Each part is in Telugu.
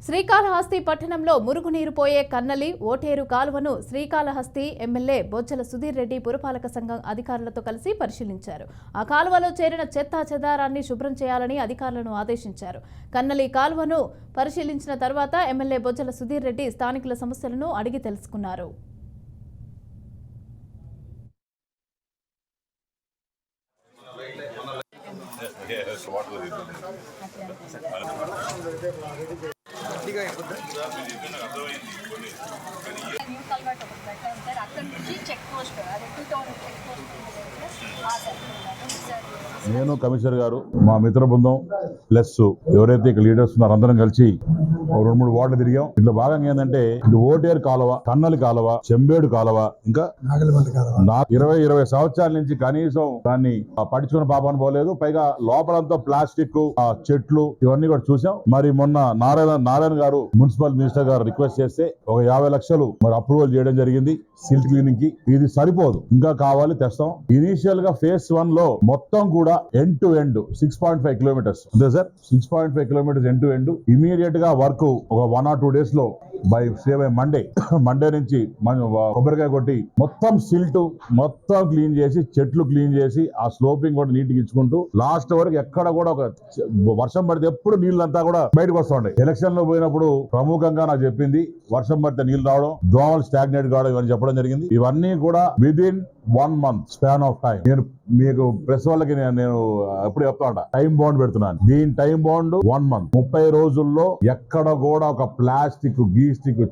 శ్రీకాళహస్తి పట్టణంలో మురుగునీరు పోయే కన్నలి ఓటేరు కాలువను శ్రీకాళహస్తి ఎమ్మెల్యే బొజ్జల సుధీర్ రెడ్డి పురపాలక సంఘం అధికారులతో కలిసి పరిశీలించారు. ఆ కాలువలో చేరిన చెత్తా చెదారాన్ని శుభ్రం చేయాలని అధికారులను ఆదేశించారు. కన్నలి కాలువను పరిశీలించిన తర్వాత ఎమ్మెల్యే బొజ్జల సుధీర్ రెడ్డి స్థానికుల సమస్యలను అడిగి తెలుసుకున్నారు. నేను కమిషనర్ గారు మా మిత్ర బృందం ప్లస్ ఎవరైతే లీడర్స్ ఉన్నారో అందరం కలిసి 2-3 వార్డులు తిరిగాం. ఇంట్లో భాగంగా ఏంటంటే ఇటు ఓటేరు కాలువ, కన్నలి కాలువ, చెంబేడు కాలువ, ఇంకా 20 సంవత్సరాల నుంచి కనీసం దాన్ని పట్టించుకున్న పాపాన్ని పోలేదు. పైగా లోపలంతా ప్లాస్టిక్, చెట్లు ఇవన్నీ కూడా చూసాం. మరి మొన్న నారాయణ గారు మున్సిపల్ మినిస్టర్ గారు రిక్వెస్ట్ చేస్తే ఒక 50 లక్షలు మరి అప్రూవల్ చేయడం జరిగింది సిల్ట్ క్లీనింగ్ కి. ఇది సరిపోదు, ఇంకా కావాలి, తెస్తాం. ఇనీషియల్ గా ఫేజ్ 1 లో మొత్తం కూడా ఎండ్ టు ఎండ్ 6.5 కిలోమీటర్స్ అంతే sir. 6.5 kilometres end to end immediate గా వర్క్ ఒక 1 or 2 days లో బై మండే నుంచి కొబ్బరికాయ కొట్టి మొత్తం సిల్ట్ మొత్తం క్లీన్ చేసి, చెట్లు క్లీన్ చేసి, ఆ స్లోపింగ్ కూడా నీట్గా ఇచ్చుకుంటూ లాస్ట్ వరకు ఎక్కడ కూడా ఒక వర్షం పడితే ఎప్పుడు నీళ్ళంతా కూడా బయటకు వస్తూ ఉంటాయి. ఎలక్షన్ లో పోయినప్పుడు ప్రముఖంగా నాకు చెప్పింది వర్షం పడితే నీళ్లు రావడం, దోమలు స్టాగ్నేట్ కావడం ఇవన్నీ చెప్పడం జరిగింది. ఇవన్నీ కూడా within 1 month span of time. నేను మీకు ప్రెస్ వాళ్ళకి నేను ఎప్పుడు చెప్తా ఉంటా, టైం బౌండ్ పెడుతున్నాను. దీని టైం బౌండ్ 1 month. 30 రోజుల్లో ఎక్కడ కూడా ఒక ప్లాస్టిక్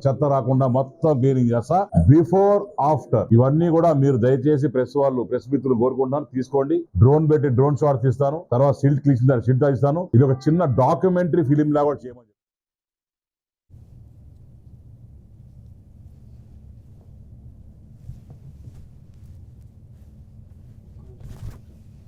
చెత్త రాకుండా మొత్తం క్లీనింగ్ చేస్తా. బిఫోర్ ఆఫ్టర్ ఇవన్నీ కూడా మీరు దయచేసి ప్రెస్ మిత్రులు కోరుకుంటున్నాను, తీసుకోండి. డ్రోన్ పెట్టి డ్రోన్ షాట్ తీస్తాను, తర్వాత సిల్ట్ ఇస్తాను. ఇది ఒక చిన్న డాక్యుమెంటరీ ఫిలిం లాగా చేయమని